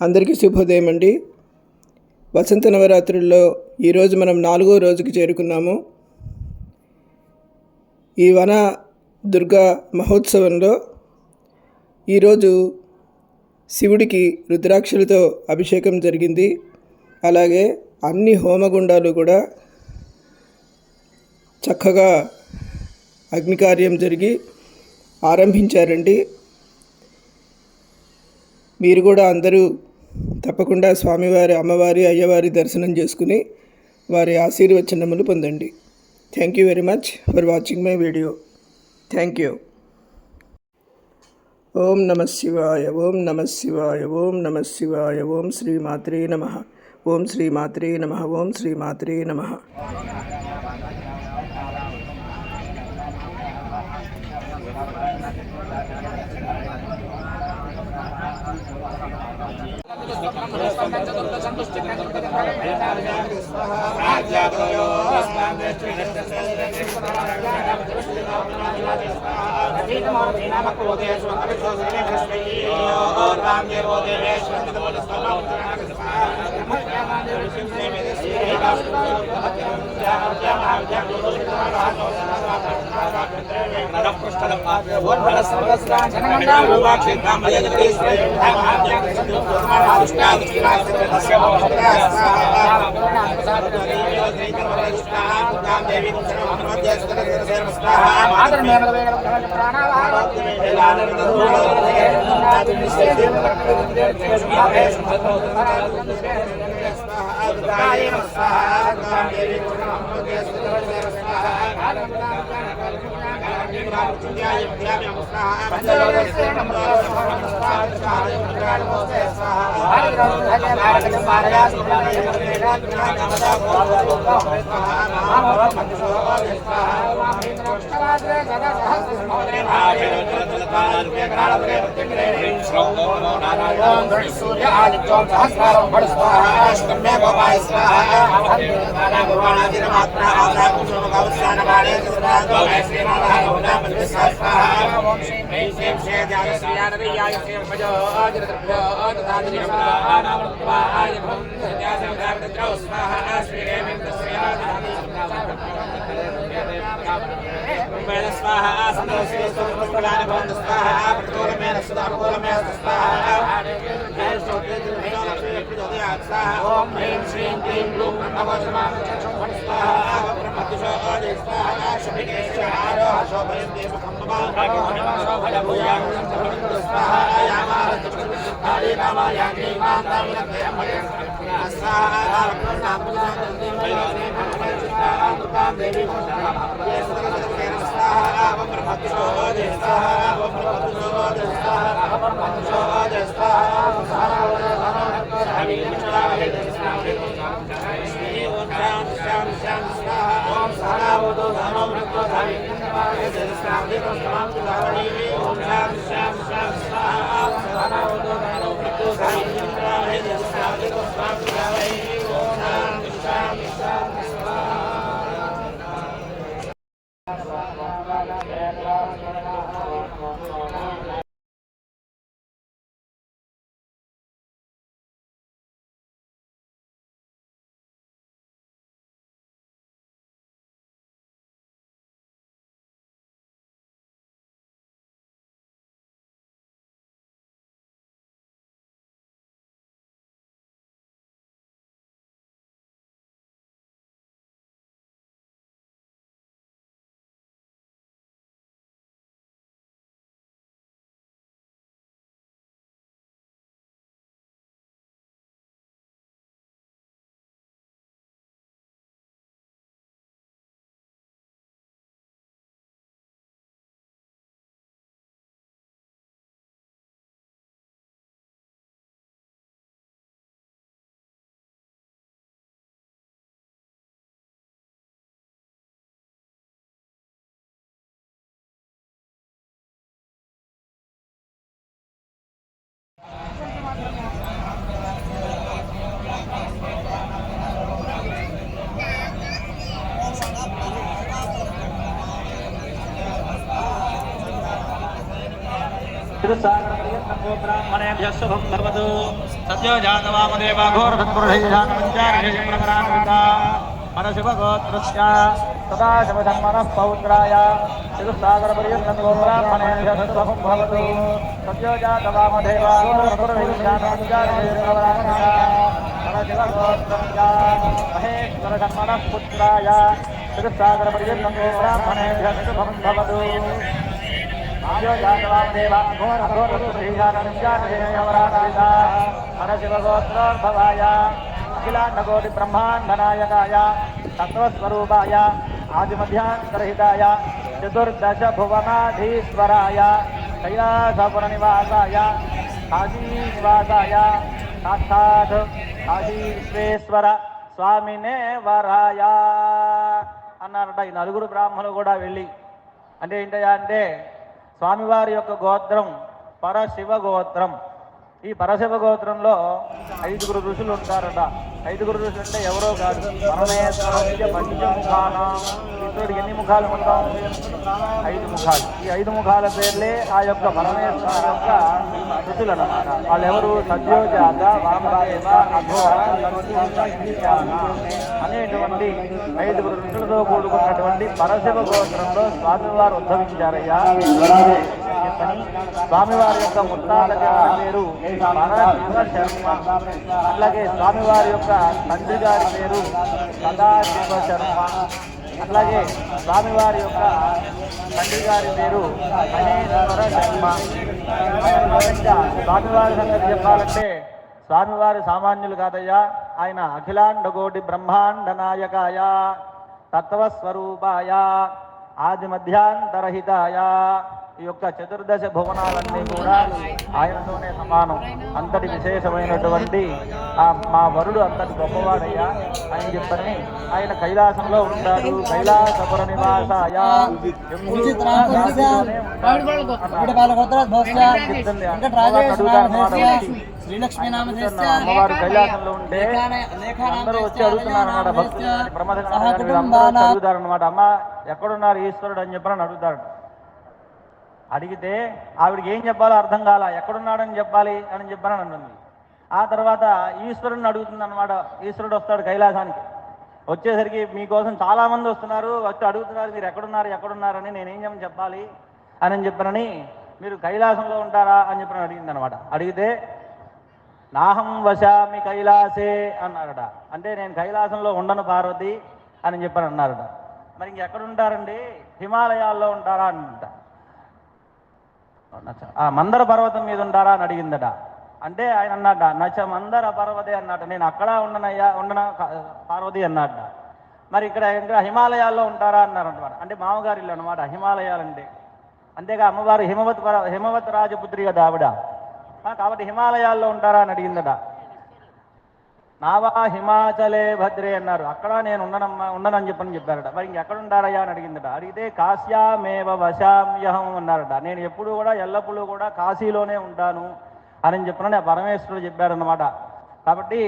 అందరికీ శుభోదయం అండి. వసంత నవరాత్రుల్లో ఈరోజు మనం 4వ రోజుకి చేరుకున్నాము. ఈ వన దుర్గా మహోత్సవంలో ఈరోజు శివుడికి రుద్రాక్షలతో అభిషేకం జరిగింది. అలాగే అన్ని హోమగుండాలు కూడా చక్కగా అగ్నికార్యం జరిగి ఆరంభించారండి. మీరు కూడా అందరూ తప్పకుండా స్వామివారి, అమ్మవారి, అయ్యవారి దర్శనం చేసుకుని వారి ఆశీర్వచనములు పొందండి. Thank you very much for watching my video. Thank you. ఓం నమః శివాయ, ఓం నమః శివాయ, ఓం నమః శివాయ, ఓం శ్రీమాత్రే నమః, ఓం శ్రీమాత్రే నమః, ఓం శ్రీమాత్రే నమః. Terus ब्राह्मणेभ्यः शुभं भवतु सद्यो जातवामदेव घोरतत्पुरुषैर्जातमञ्चार्षैर्प्रवरान्विता परशिवगोत्रस्य सदाशिवधर्मणः पौत्राय चतुस्सागरपर्यन्तं ब्राह्मणेभ्यः शुभं भवतु सद्यो जातवामदेव घोरतत्पुरुषैर्जातमञ्चार्षैर्प्रवरान्विता परशिवगोत्रस्य महेश्वरधर्मणः पुत्राय चतुस्सागरपर्यन्तं ब्राह्मणेभ्यः शुभं भवतु आयो जातवामदेव घोरतत्पुरुषैर्जातमञ्चार्षैर्प्रवरान्विता परशिवगोत्रोद्भवाय अखिलाण्डकोटि ब्रह्माण्डनायकाय तत्त्वस्वरूपाय आदिमध्यान्तरहिताय चतुर्दश भुवनाधीश्वराय कैलासपुरनिवासाय काशीनिवासाय साक्षात् काशी విశ్వేశ్వర స్వామినే వరాయ అన్నారట. ఈ నలుగురు బ్రాహ్మణులు కూడా వెళ్ళి అంటే ఏంటయ్యా అంటే స్వామివారి యొక్క గోత్రం పరశివ గోత్రం. ఈ పరశివ గోత్రంలో 5 ఋషులు ఉంటారట. 5 ఋషులు అంటే ఎవరో కాదు, పరమేశ్వరస్య పంచముఖానాం. ఈశ్వరుడికి ఎన్ని ముఖాలు ఉంటాం? 5 ముఖాలు. ఈ 5 ముఖాల పేర్లే ఆ యొక్క పరమేశ్వర యొక్క ఋషులు అన్నమాట. వాళ్ళు ఎవరు? సద్యోజాత, వామదేవ, అఘోర, అనేటువంటి 5 ఋషులతో కూడుకున్నటువంటి పరశివ గోత్రంలో స్వామివారు ఉద్భవించారయ్యా. స్వామివారి యొక్క ముత్తాత పేరు పరశివ శర్మ. అట్లాగే స్వామివారి యొక్క తండ్రి గారి పేరు సదాశివ శర్మ. అట్లాగే స్వామివారి యొక్క తండ్రి గారి పేరు మహేశ్వర శర్మ. స్వామివారి సంగతి చెప్పాలంటే స్వామివారి సామాన్యులు కాదయ్యా. ఆయన అఖిలాండకోటి బ్రహ్మాండ నాయకాయ తత్వస్వరూపాయ ఆదిమధ్యాంతరహితాయ. ఈ యొక్క చతుర్దశ భువనాలన్నీ కూడా ఆయనతోనే సమానం. అంతటి విశేషమైనటువంటి మా వరుడు అంతటి గొప్పవాడయ్యా అని చెప్పని ఆయన కైలాసంలో ఉంటాడు. కైలాసపుర నివాసాయ అమ్మవారు కైలాసంలో ఉంటే అందరూ వచ్చి అడుగుతున్నారు అన్నమాట. భక్తులు అడుగుతారు అన్నమాట. అమ్మ ఎక్కడున్నారు ఈశ్వరుడు అని చెప్పని అడుగుతారు. అడిగితే ఆవిడికి ఏం చెప్పాలో అర్థం కాల. ఎక్కడున్నాడని చెప్పాలి అని చెప్పని అంటుంది. ఆ తర్వాత ఈశ్వరుని అడుగుతుంది అనమాట. ఈశ్వరుడు వస్తాడు కైలాసానికి. వచ్చేసరికి మీకోసం చాలామంది వస్తున్నారు, వచ్చి అడుగుతున్నారు మీరు ఎక్కడున్నారని. నేనేం చెప్పాలి అని చెప్పనని, మీరు కైలాసంలో ఉంటారా అని చెప్పని అడిగింది అనమాట. అడిగితే నాహం వశామి కైలాసే అన్నారట. అంటే నేను కైలాసంలో ఉండను పార్వతి అని చెప్పని అన్నారట. మరి ఇంకెక్కడుంటారండి? హిమాలయాల్లో ఉంటారా అంట. మందర పర్వతం మీద ఉంటారా అని అడిగిందట. అంటే ఆయన అన్నట నచ మందర పర్వతే అన్నట. నేను అక్కడ ఉండన పార్వతి అన్నట. మరి ఇక్కడ హిమాలయాల్లో ఉంటారా అన్నారన్నమాట. అంటే మామగారి ఇల్లు అనమాట హిమాలయాలంటే. అంతేగా అమ్మవారు హిమవత్ రాజపుత్రి కదా ఆవిడ. కాబట్టి హిమాలయాల్లో ఉంటారా అని అడిగిందట. నావా హిమాచలే భద్రే అన్నారు. అక్కడ నేను ఉండనని చెప్పారట. మరి ఇంకెక్కడ ఉంటారయ్యా అని అడిగిందట. అడిగితే కాశ్యామేవ వశామ్యహం అన్నారట. నేను ఎప్పుడు కూడా ఎల్లప్పుడూ కూడా కాశీలోనే ఉంటాను అని చెప్పనని ఆ పరమేశ్వరుడు చెప్పారన్నమాట. కాబట్టి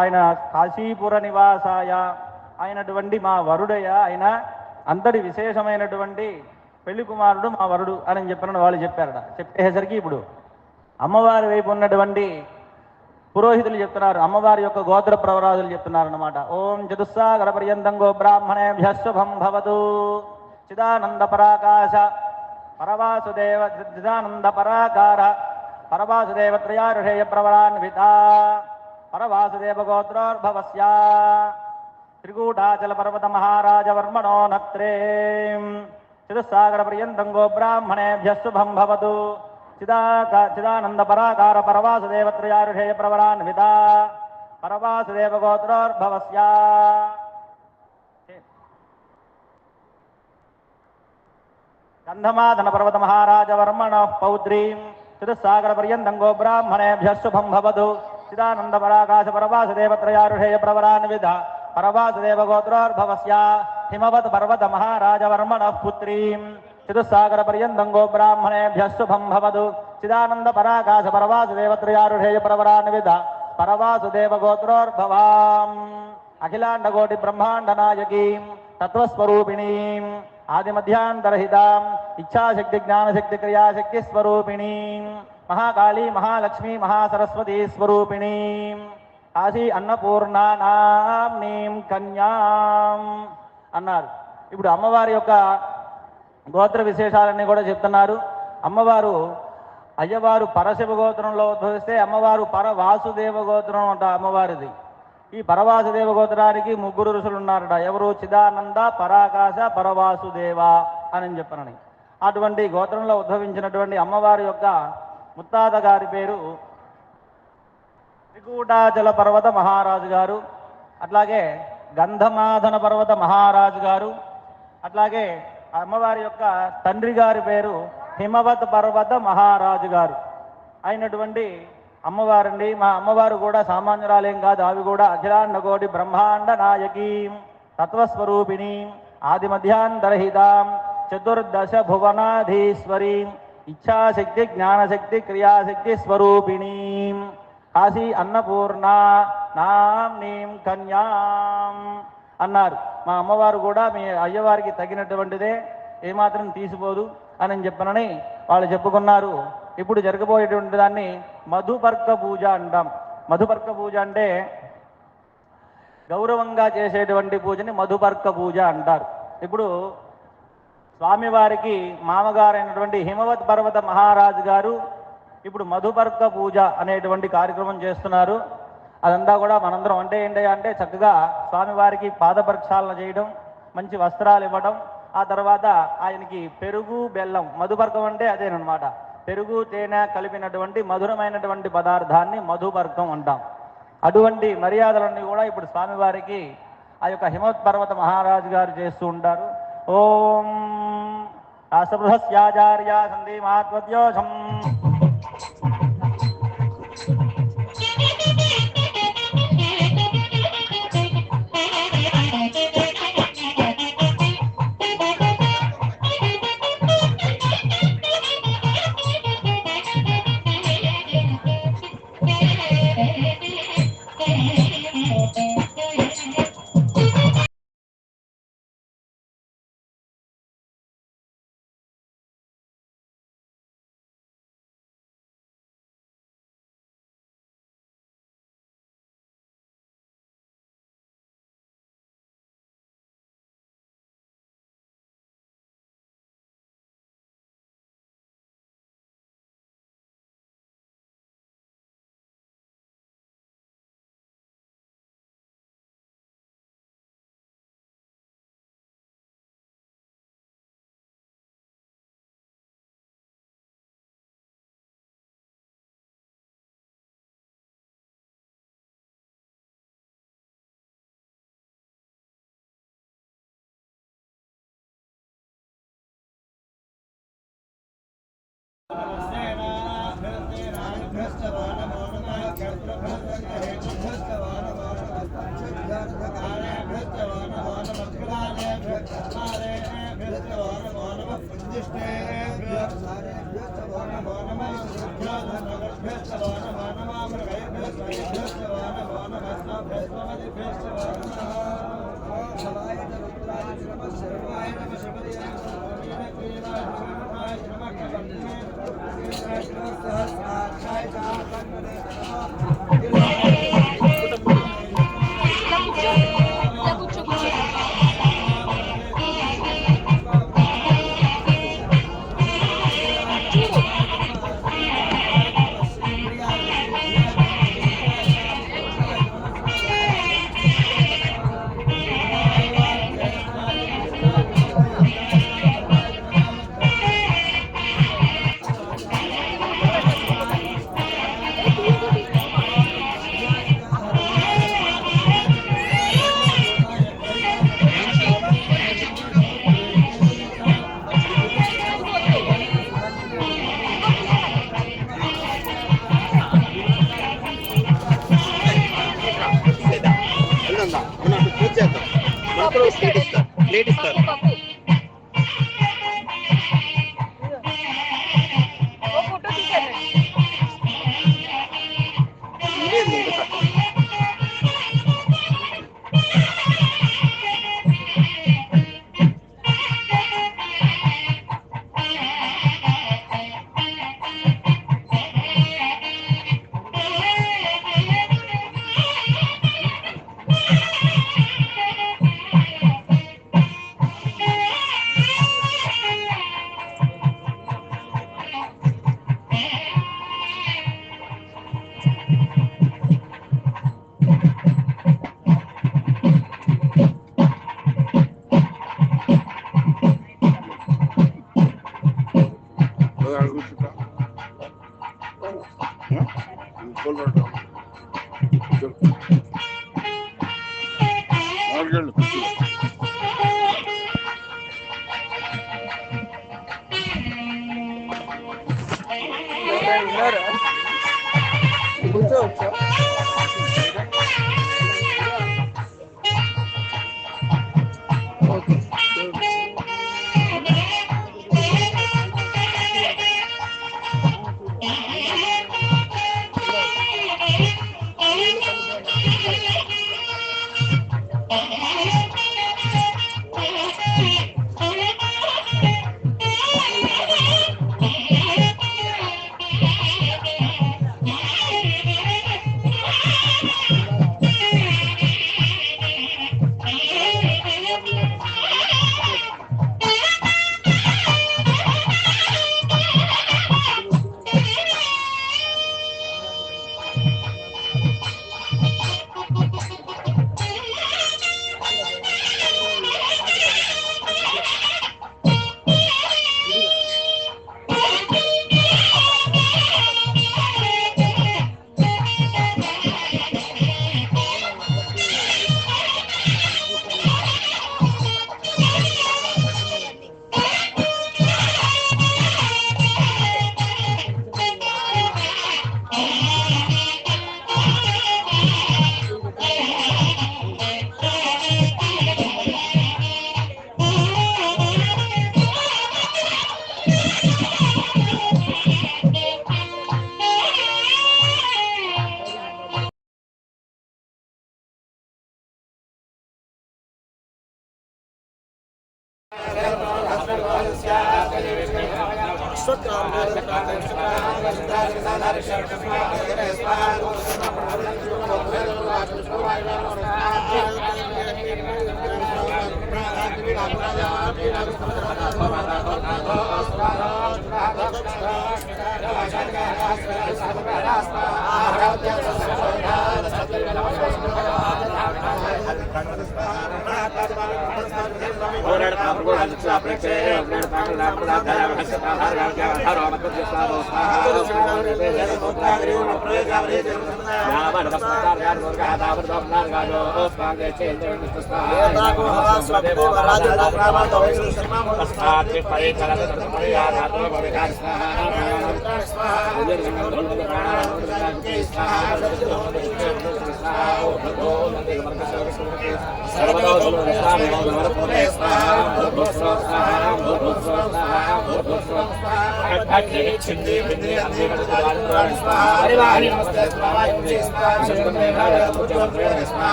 ఆయన కాశీపుర నివాసాయ అయినటువంటి మా వరుడయ్య, ఆయన అంతటి విశేషమైనటువంటి పెళ్లి కుమారుడు మా వరుడు అని చెప్పనని వాళ్ళు చెప్పారట. చెప్పేసరికి ఇప్పుడు అమ్మవారి వైపు ఉన్నటువంటి పురోహితులు చెప్తున్నారు, అమ్మవారి యొక్క గోత్ర ప్రవరాదులు చెప్తున్నారు అన్నమాట. ఓం చతుస్సాగర పర్యంతం గో బ్రాహ్మణేభ్యః శుభం భవతు. చిదానంద పరాకాశ పరవాసుదేవ చిదానంద పరాకార పరవాసుదేవ త్రయారుషేయ ప్రవరాన్విత పరవాసుదేవ గోత్రోద్భవస్య త్రికూటాచల పర్వత మహారాజ వర్మణో నత్రే. చతుస్సాగర పర్యంతం గో బ్రాహ్మణేభ్యః శుభం భవతు. చిదానంద పరాకార పరవాసుదేవ త్రయారుషేయ ప్రవరాన్విత పరవాసుదేవ గోత్రోద్భవస్య. గంధమాదన పర్వత మహారాజ వర్మణ పౌత్రీం చతుస్సాగర పర్యంతం గో బ్రాహ్మణేభ్యః శుభం భవతు. చిదానంద పరాకాశ పరవాసుదేవ త్రయారుషేయ ప్రవరాన్విత పరవాసుదేవ గోత్రోద్భవస్య హిమవత్ పర్వత మహారాజ వర్మణ పుత్రీం చతుస్సాగర పర్యంతం గో బ్రాహ్మణేభ్యః శుభం భవతు. చిదానంద పరాకాశ పరవాసుదేవ త్రయారుషేయ ప్రవరాన్విత పరవాసుదేవ గోత్రోద్భవాం అఖిలాండకోటి బ్రహ్మాండ నాయకీం తత్వస్వరూపిణీం ఆదిమధ్యాంతరహితాం ఇచ్ఛాశక్తి జ్ఞానశక్తి క్రియాశక్తి స్వరూపిణీం మహాకాళీ మహాలక్ష్మీ మహాసరస్వతీ స్వరూపిణీం కాశీ అన్నపూర్ణా నామ్నీం కన్యాం అన్నారు. ఇప్పుడు అమ్మవారి యొక్క గోత్ర విశేషాలన్నీ కూడా చెప్తున్నారు. అమ్మవారు అయ్యవారు పరశివ గోత్రంలో ఉద్భవిస్తే అమ్మవారు పరవాసుదేవ గోత్రం అంట అమ్మవారిది. ఈ పరవాసుదేవ గోత్రానికి ముగ్గురు ఋషులు ఉన్నారట. ఎవరు? చిదానంద, పరాకాశ, పరవాసుదేవ అని చెప్పనని. అటువంటి గోత్రంలో ఉద్భవించినటువంటి అమ్మవారి యొక్క ముత్తాత గారి పేరు త్రికూటాచల పర్వత మహారాజు గారు, అట్లాగే గంధమాధన పర్వత మహారాజు గారు, అట్లాగే అమ్మవారి యొక్క తండ్రి గారి పేరు హిమవత్ పర్వత మహారాజు గారు అయినటువంటి అమ్మవారండి. మా అమ్మవారు కూడా సామాన్యురాలేం కాదు. ఆవి కూడా అఖిలాండ కోటి బ్రహ్మాండ నాయకీం తత్వస్వరూపిణీం ఆది మధ్యాంతరహితాం చతుర్దశ భువనాధీశ్వరీం ఇచ్ఛాశక్తి జ్ఞానశక్తి క్రియాశక్తి స్వరూపిణీం కాశీ అన్నపూర్ణ నామ్నీం కన్యాం అన్నారు. మా అమ్మవారు కూడా మీ అయ్యవారికి తగినటువంటిదే, ఏమాత్రం తీసిపోదు అని చెప్పనని వాళ్ళు చెప్పుకున్నారు. ఇప్పుడు జరగబోయేటువంటి దాన్ని మధుపర్క పూజ అంటాం. మధుపర్క పూజ అంటే గౌరవంగా చేసేటువంటి పూజని మధుపర్క పూజ అంటారు. ఇప్పుడు స్వామివారికి మామగారైనటువంటి హిమవత్ పర్వత మహారాజు గారు ఇప్పుడు మధుపర్క పూజ అనేటువంటి కార్యక్రమం చేస్తున్నారు. అదంతా కూడా మనందరం అంటే ఏంటి అంటే చక్కగా స్వామివారికి పాదప్రక్షాళన చేయడం, మంచి వస్త్రాలు ఇవ్వడం, ఆ తర్వాత ఆయనకి పెరుగు బెల్లం, మధుపర్కం అంటే అదేనమాట, పెరుగు తేనె కలిపినటువంటి మధురమైనటువంటి పదార్థాన్ని మధుపర్కం అంటాం. అటువంటి మర్యాదలన్నీ కూడా ఇప్పుడు స్వామివారికి ఆ యొక్క హిమవత్ పర్వత మహారాజు గారు చేస్తూ ఉంటారు. ఓం రాసబృహస్యాచార్య సంధి మహాత్వద్యోషం ప్లేట్ ఇస్తారు.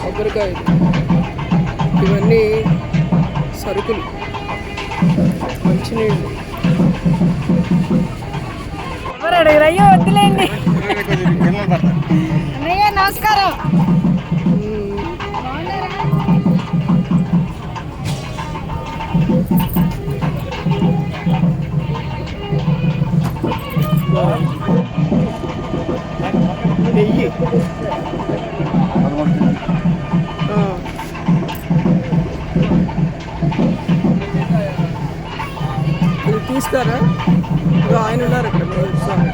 కొబ్బరికాయలు ఇవన్నీ సరుకులు, మంచినీళ్ళు. అయ్యో వద్దులేండి అన్నయ్య నమస్కారం. నెయ్యి చూపిస్తారా? ఇదిగో ఆయన ఉన్నారు అక్కడ మహేష్ స్వామి.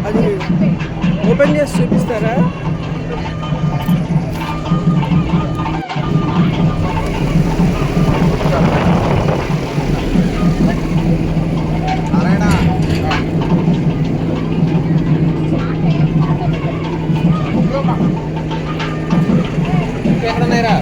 అది ఓపెన్ చేసి చూపిస్తారా? ఎక్కడున్నాయిరా?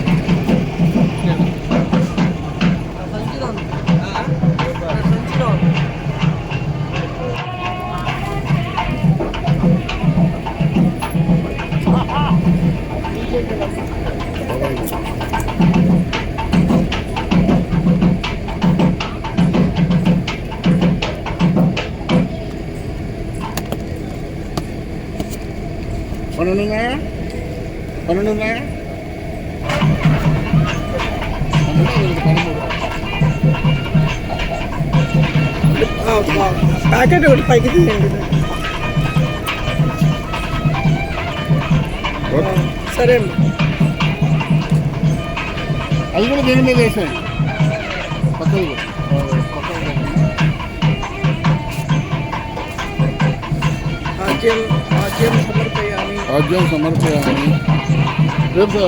పన్నెండు ప్యాకెట్ ఒకటి పైకి తీయండి. సరే అండి. అది కూడా దేని మీద వేసాను పక్కన ఆజ్యం సమర్పయామి. రేపు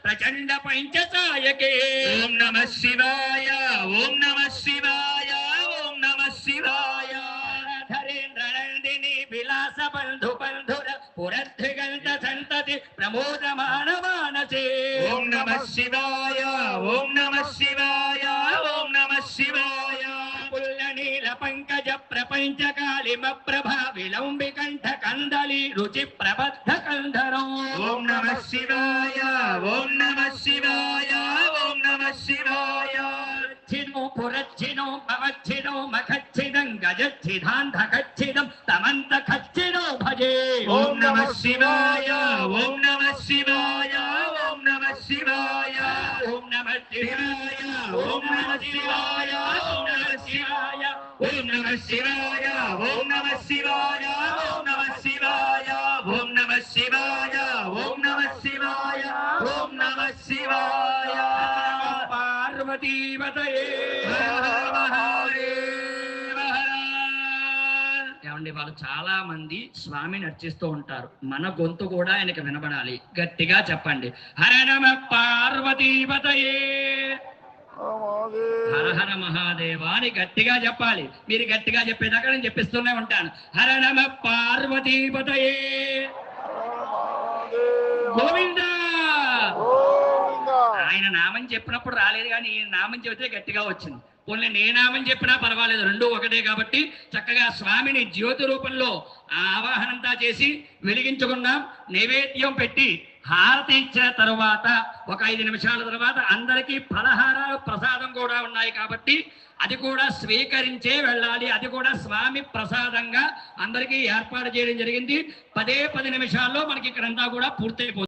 प्रचंड पंचसायके ओम नमः शिवाय ओम नमः शिवाय ओम नमः शिवाय धरेन्द्र नंदिनी विलास बंधु बंधुर पुरद्धिगंत संतति प्रमोदमान मानसे ओम नमः शिवाय ओम नमः शिवाय ओम नमः शिवाय पुल्लनील पंकज प्रपंच कालिम प्रभा विलंबि कंठ कंदली रुचि प्रबद्ध कंधरो ओम नमः शिवाय ओम नमः शिवाय ओम नमः शिवाय छिनो पुरच्छिनो भवच्छिनो मखच्छिदं गजच्छिदान्धकच्छिदं तमन्त खच्छिनो भजे ओम नमः शिवाय ओम नमः शिवाय ओम नमः शिवाय ओम नमः शिवाय ओम नमः शिवाय ओम नमः शिवाय ओम नमः शिवाय ओम नमः शिवाय ओम नमः शिवाय ओम नमः शिवाय ओम नमः शिवाय ओम नमः शिवाय पार्वती बतये ఏమండి వాళ్ళు చాలా మంది స్వామిని అర్చిస్తూ ఉంటారు. మన గొంతు కూడా ఆయనకి వినబడాలి. గట్టిగా చెప్పండి, హర నమ పార్వతీపతయే హర హర మహాదేవ అని గట్టిగా చెప్పాలి. మీరు గట్టిగా చెప్పేదాకా నేను చెప్పిస్తూనే ఉంటాను. హర నమ పార్వతీపతయే గోవిందా నామం చెప్పినప్పుడు రాలేదు, కానీ ఈ నామం చెబితే గట్టిగా వచ్చింది. పోనీ నే నామం చెప్పినా పర్వాలేదు, రెండూ ఒకటే కాబట్టి చక్కగా స్వామిని జ్యోతి రూపంలో ఆ ఆవాహనంతా చేసి వెలిగించుకున్నాం. నైవేద్యం పెట్టి హారతి ఇచ్చిన తరువాత ఒక 5 నిమిషాల తర్వాత అందరికీ ఫలహారాలు ప్రసాదం కూడా ఉన్నాయి కాబట్టి అది కూడా స్వీకరించే వెళ్ళాలి. అది కూడా స్వామి ప్రసాదంగా అందరికీ ఏర్పాటు చేయడం జరిగింది. 10 నిమిషాల్లో మనకి ఇక్కడంతా కూడా పూర్తయిపోతుంది.